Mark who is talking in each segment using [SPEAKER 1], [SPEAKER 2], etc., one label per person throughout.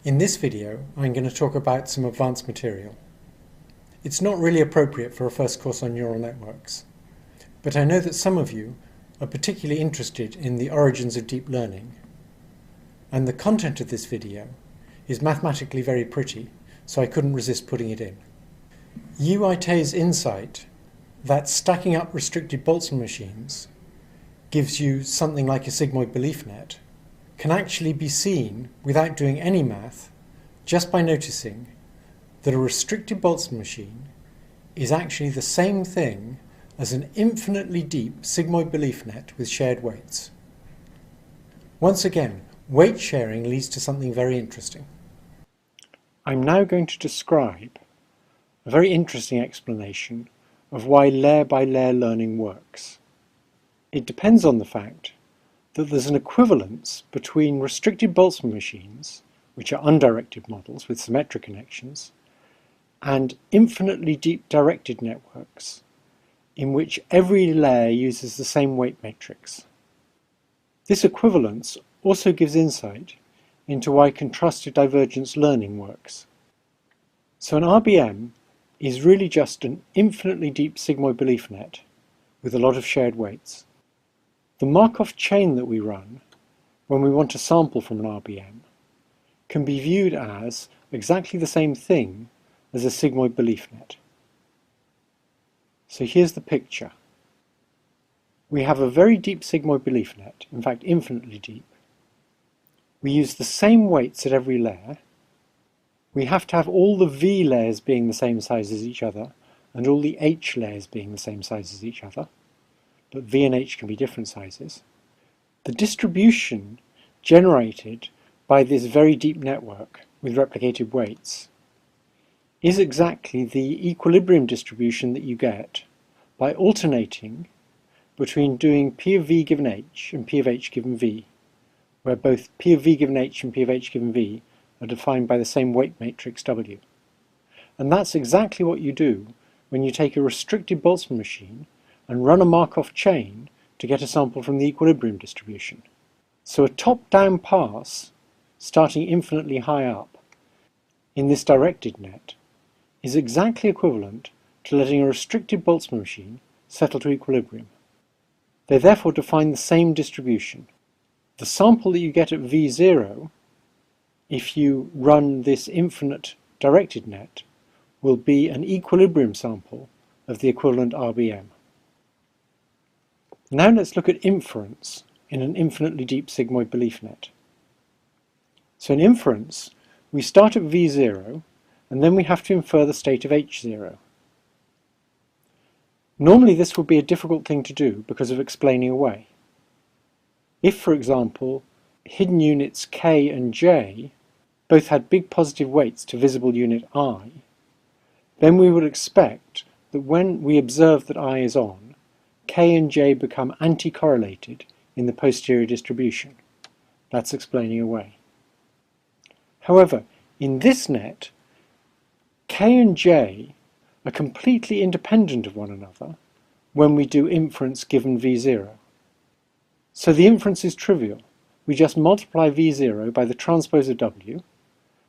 [SPEAKER 1] In this video, I'm going to talk about some advanced material. It's not really appropriate for a first course on neural networks, but I know that some of you are particularly interested in the origins of deep learning, and the content of this video is mathematically very pretty, so I couldn't resist putting it in. UIT's insight that stacking up restricted Boltzmann machines gives you something like a sigmoid belief net can actually be seen without doing any math, just by noticing that a restricted Boltzmann machine is actually the same thing as an infinitely deep sigmoid belief net with shared weights. Once again, weight sharing leads to something very interesting. I'm now going to describe a very interesting explanation of why layer-by-layer learning works. It depends on the fact that there's an equivalence between restricted Boltzmann machines, which are undirected models with symmetric connections, and infinitely deep directed networks, in which every layer uses the same weight matrix. This equivalence also gives insight into why contrastive divergence learning works. So an RBM is really just an infinitely deep sigmoid belief net with a lot of shared weights. The Markov chain that we run when we want to sample from an RBM can be viewed as exactly the same thing as a sigmoid belief net. So here's the picture. We have a very deep sigmoid belief net, in fact infinitely deep. We use the same weights at every layer. We have to have all the V layers being the same size as each other and all the H layers being the same size as each other, but V and H can be different sizes. The distribution generated by this very deep network with replicated weights is exactly the equilibrium distribution that you get by alternating between doing P of V given H and P of H given V, where both P of V given H and P of H given V are defined by the same weight matrix W. And that's exactly what you do when you take a restricted Boltzmann machine and run a Markov chain to get a sample from the equilibrium distribution. So a top-down pass, starting infinitely high up, in this directed net, is exactly equivalent to letting a restricted Boltzmann machine settle to equilibrium. They therefore define the same distribution. The sample that you get at V0, if you run this infinite directed net, will be an equilibrium sample of the equivalent RBM. Now let's look at inference in an infinitely deep sigmoid belief net. So in inference, we start at V0 and then we have to infer the state of H0. Normally this would be a difficult thing to do because of explaining away. If, for example, hidden units k and j both had big positive weights to visible unit I, then we would expect that when we observe that I is on, k and j become anti-correlated in the posterior distribution. That's explaining away. However, in this net, k and j are completely independent of one another when we do inference given v0. So the inference is trivial. We just multiply v0 by the transpose of w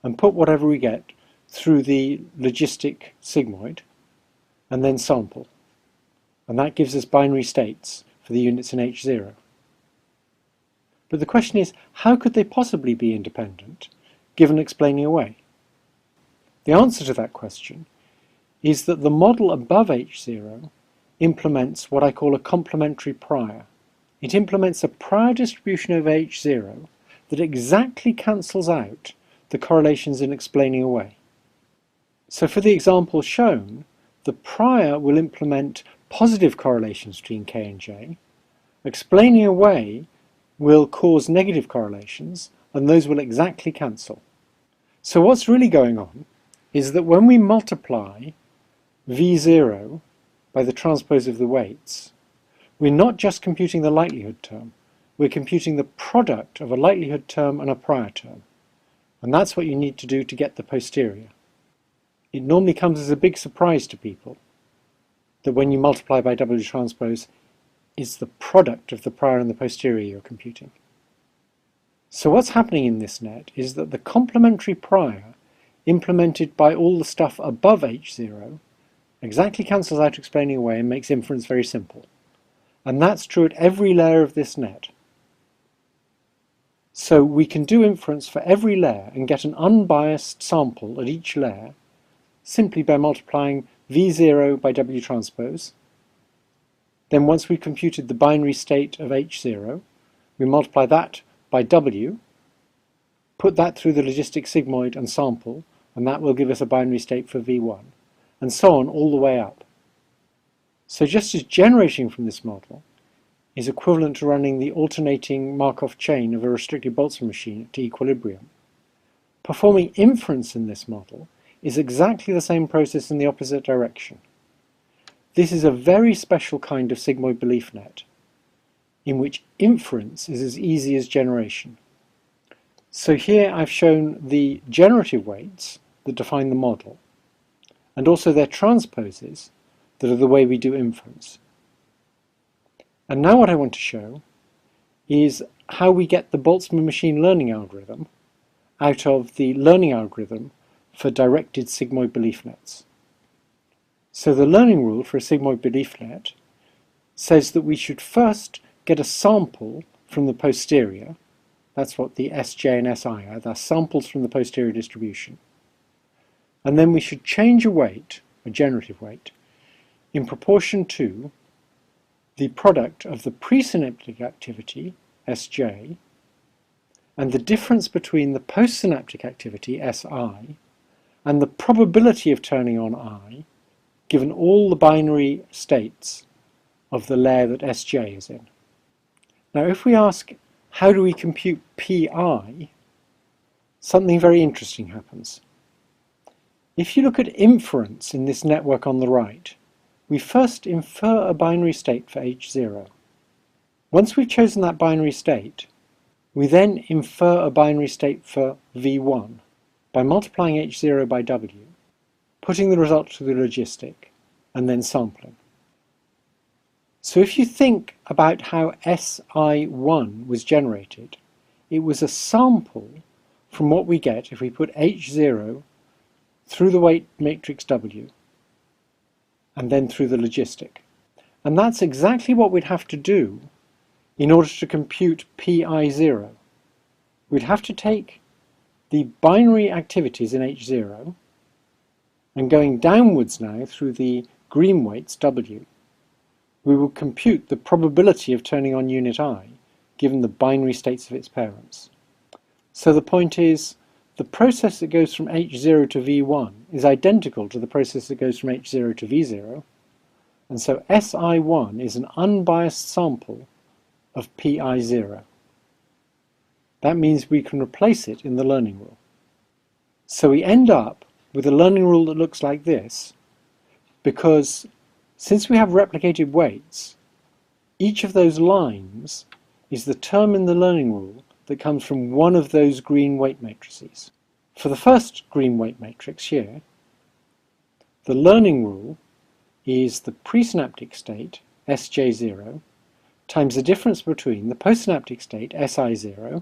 [SPEAKER 1] and put whatever we get through the logistic sigmoid and then sample. And that gives us binary states for the units in H0. But the question is, how could they possibly be independent, given explaining away? The answer to that question is that the model above H0 implements what I call a complementary prior. It implements a prior distribution over H0 that exactly cancels out the correlations in explaining away. So for the example shown, the prior will implement positive correlations between k and j. Explaining away will cause negative correlations, and those will exactly cancel. So what's really going on is that when we multiply v0 by the transpose of the weights, we're not just computing the likelihood term, we're computing the product of a likelihood term and a prior term. And that's what you need to do to get the posterior. It normally comes as a big surprise to people that when you multiply by W transpose, it's the product of the prior and the posterior you're computing. So what's happening in this net is that the complementary prior implemented by all the stuff above H0 exactly cancels out explaining away and makes inference very simple. And that's true at every layer of this net. So we can do inference for every layer and get an unbiased sample at each layer simply by multiplying V0 by W transpose. Then once we've computed the binary state of H0, we multiply that by W, put that through the logistic sigmoid and sample, and that will give us a binary state for V1, and so on all the way up. So just as generating from this model is equivalent to running the alternating Markov chain of a restricted Boltzmann machine to equilibrium, performing inference in this model is exactly the same process in the opposite direction. This is a very special kind of sigmoid belief net, in which inference is as easy as generation. So here I've shown the generative weights that define the model, and also their transposes that are the way we do inference. And now what I want to show is how we get the Boltzmann machine learning algorithm out of the learning algorithm for directed sigmoid belief nets. So the learning rule for a sigmoid belief net says that we should first get a sample from the posterior. That's what the Sj and Si are. They're samples from the posterior distribution. And then we should change a weight, a generative weight, in proportion to the product of the presynaptic activity, Sj, and the difference between the postsynaptic activity, Si, and the probability of turning on I, given all the binary states of the layer that Sj is in. Now if we ask, how do we compute Pi, something very interesting happens. If you look at inference in this network on the right, we first infer a binary state for H0. Once we've chosen that binary state, we then infer a binary state for V1 by multiplying H0 by W, putting the result to the logistic, and then sampling. So if you think about how Si1 was generated, it was a sample from what we get if we put H0 through the weight matrix W and then through the logistic. And that's exactly what we'd have to do in order to compute Pi0. We'd have to take the binary activities in H0 and going downwards now through the green weights W, we will compute the probability of turning on unit I given the binary states of its parents. So the point is, the process that goes from H0 to V1 is identical to the process that goes from H0 to V0, and so Si1 is an unbiased sample of Pi0. That means we can replace it in the learning rule. So we end up with a learning rule that looks like this, because since we have replicated weights, each of those lines is the term in the learning rule that comes from one of those green weight matrices. For the first green weight matrix here, the learning rule is the presynaptic state, Sj0, times the difference between the postsynaptic state, Si0,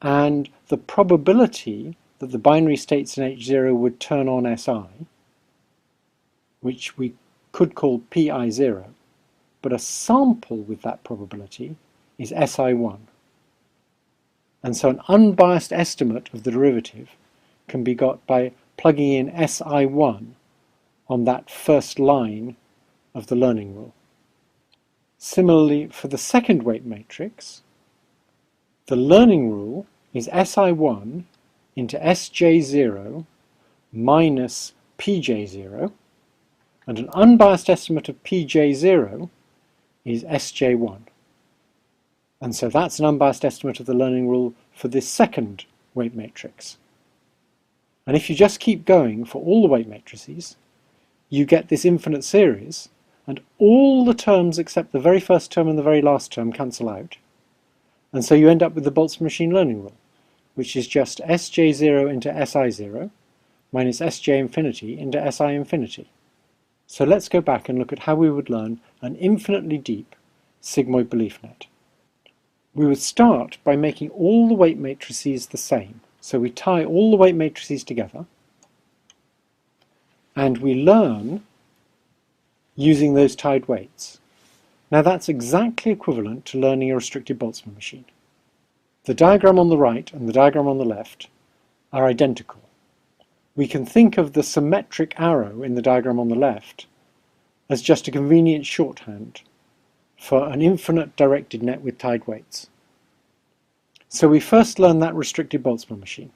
[SPEAKER 1] and the probability that the binary states in H0 would turn on Si, which we could call Pi0, but a sample with that probability is Si1. And so an unbiased estimate of the derivative can be got by plugging in Si1 on that first line of the learning rule. Similarly, for the second weight matrix, the learning rule is Si1 into Sj0 minus Pj0, and an unbiased estimate of Pj0 is Sj1. And so that's an unbiased estimate of the learning rule for this second weight matrix. And if you just keep going for all the weight matrices, you get this infinite series, and all the terms except the very first term and the very last term cancel out. And so you end up with the Boltzmann machine learning rule, which is just Sj0 into Si0 minus Sj infinity into Si infinity. So let's go back and look at how we would learn an infinitely deep sigmoid belief net. We would start by making all the weight matrices the same. So we tie all the weight matrices together, and we learn using those tied weights. Now that's exactly equivalent to learning a restricted Boltzmann machine. The diagram on the right and the diagram on the left are identical. We can think of the symmetric arrow in the diagram on the left as just a convenient shorthand for an infinite directed net with tied weights. So we first learn that restricted Boltzmann machine.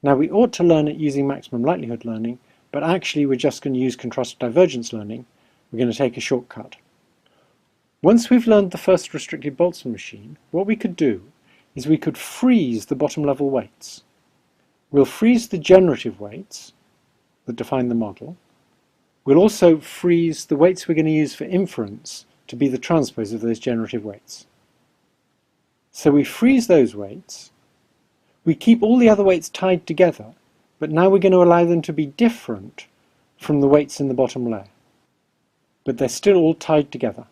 [SPEAKER 1] Now we ought to learn it using maximum likelihood learning, but actually we're just going to use contrastive divergence learning. We're going to take a shortcut. Once we've learned the first restricted Boltzmann machine, what we could do is we could freeze the bottom level weights. We'll freeze the generative weights that define the model. We'll also freeze the weights we're going to use for inference to be the transpose of those generative weights. So we freeze those weights. We keep all the other weights tied together, but now we're going to allow them to be different from the weights in the bottom layer. But they're still all tied together.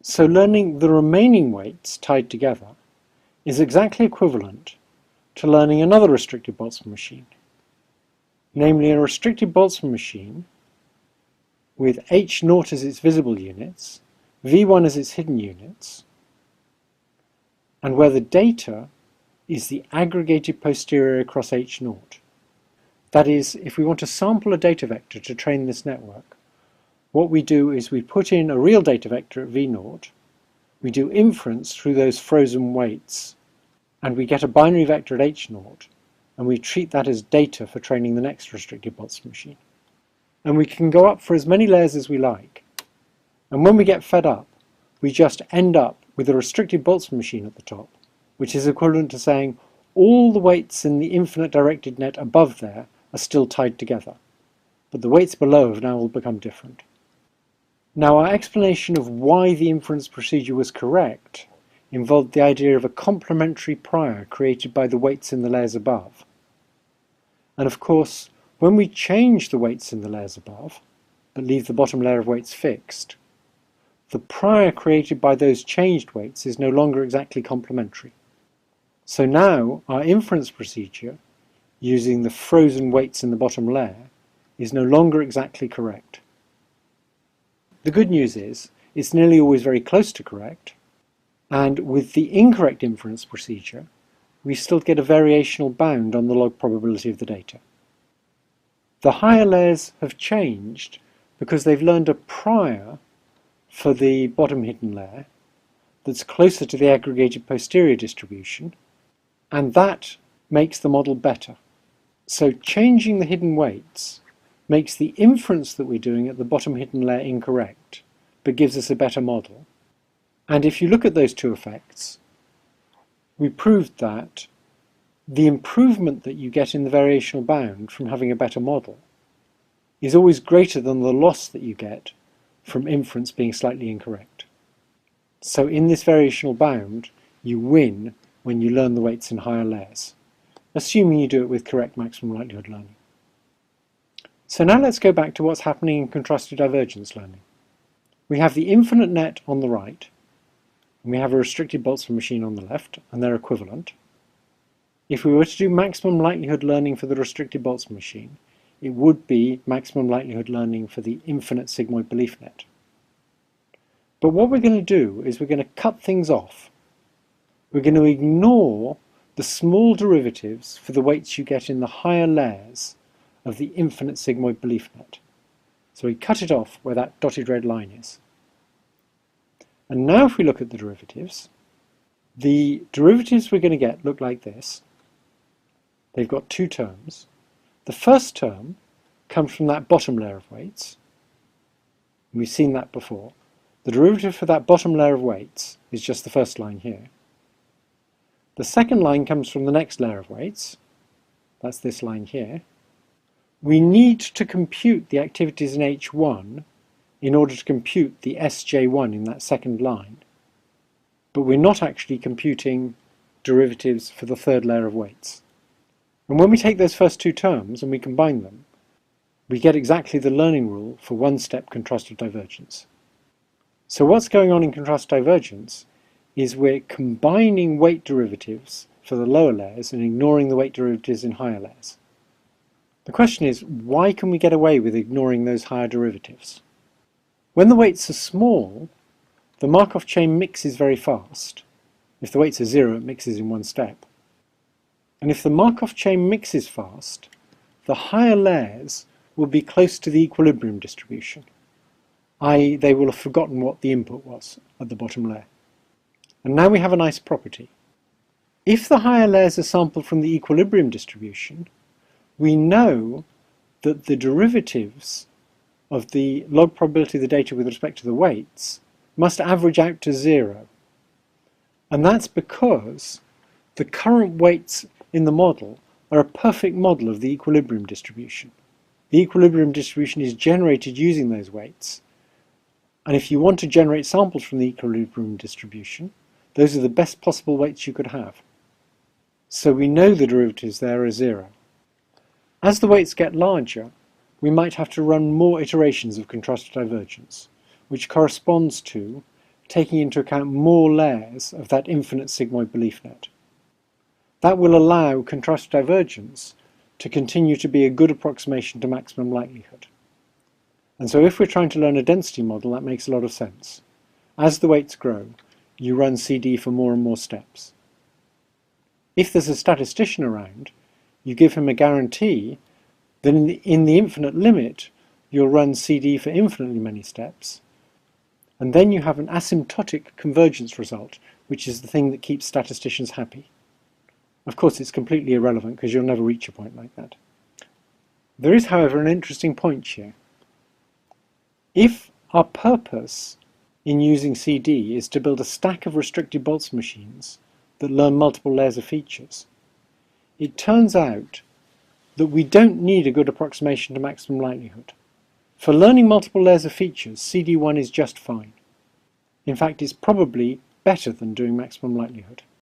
[SPEAKER 1] So learning the remaining weights tied together is exactly equivalent to learning another restricted Boltzmann machine, namely a restricted Boltzmann machine with H0 as its visible units, V1 as its hidden units, and where the data is the aggregated posterior across H0. That is, if we want to sample a data vector to train this network, what we do is we put in a real data vector at V0, we do inference through those frozen weights, and we get a binary vector at H0, and we treat that as data for training the next restricted Boltzmann machine. And we can go up for as many layers as we like. And when we get fed up, we just end up with a restricted Boltzmann machine at the top, which is equivalent to saying all the weights in the infinite directed net above there are still tied together, but the weights below have now all become different. Now our explanation of why the inference procedure was correct involved the idea of a complementary prior created by the weights in the layers above. And of course, when we change the weights in the layers above, but leave the bottom layer of weights fixed, the prior created by those changed weights is no longer exactly complementary. So now our inference procedure, using the frozen weights in the bottom layer, is no longer exactly correct. The good news is, it's nearly always very close to correct, and with the incorrect inference procedure, we still get a variational bound on the log probability of the data. The higher layers have changed because they've learned a prior for the bottom hidden layer that's closer to the aggregated posterior distribution, and that makes the model better. So changing the hidden weights makes the inference that we're doing at the bottom hidden layer incorrect, but gives us a better model. And if you look at those two effects, we proved that the improvement that you get in the variational bound from having a better model is always greater than the loss that you get from inference being slightly incorrect. So in this variational bound, you win when you learn the weights in higher layers, assuming you do it with correct maximum likelihood learning. So now let's go back to what's happening in contrastive divergence learning. We have the infinite net on the right, and we have a restricted Boltzmann machine on the left, and they're equivalent. If we were to do maximum likelihood learning for the restricted Boltzmann machine, it would be maximum likelihood learning for the infinite sigmoid belief net. But what we're going to do is we're going to cut things off. We're going to ignore the small derivatives for the weights you get in the higher layers of the infinite sigmoid belief net. So we cut it off where that dotted red line is. And now if we look at the derivatives we're going to get look like this. They've got two terms. The first term comes from that bottom layer of weights. We've seen that before. The derivative for that bottom layer of weights is just the first line here. The second line comes from the next layer of weights. That's this line here. We need to compute the activities in H1 in order to compute the SJ1 in that second line. But we're not actually computing derivatives for the third layer of weights. And when we take those first two terms and we combine them, we get exactly the learning rule for one-step contrastive divergence. So what's going on in contrastive divergence is we're combining weight derivatives for the lower layers and ignoring the weight derivatives in higher layers. The question is, why can we get away with ignoring those higher derivatives? When the weights are small, the Markov chain mixes very fast. If the weights are 0, it mixes in one step. And if the Markov chain mixes fast, the higher layers will be close to the equilibrium distribution, i.e. they will have forgotten what the input was at the bottom layer. And now we have a nice property. If the higher layers are sampled from the equilibrium distribution, we know that the derivatives of the log probability of the data with respect to the weights must average out to 0. And that's because the current weights in the model are a perfect model of the equilibrium distribution. The equilibrium distribution is generated using those weights. And if you want to generate samples from the equilibrium distribution, those are the best possible weights you could have. So we know the derivatives there are 0. As the weights get larger, we might have to run more iterations of contrastive divergence, which corresponds to taking into account more layers of that infinite sigmoid belief net. That will allow contrastive divergence to continue to be a good approximation to maximum likelihood. And so if we're trying to learn a density model, that makes a lot of sense. As the weights grow, you run CD for more and more steps. If there's a statistician around, you give him a guarantee that in the infinite limit, you'll run CD for infinitely many steps, and then you have an asymptotic convergence result, which is the thing that keeps statisticians happy. Of course, it's completely irrelevant because you'll never reach a point like that. There is, however, an interesting point here. If our purpose in using CD is to build a stack of restricted Boltzmann machines that learn multiple layers of features, it turns out that we don't need a good approximation to maximum likelihood. For learning multiple layers of features, CD1 is just fine. In fact, it's probably better than doing maximum likelihood.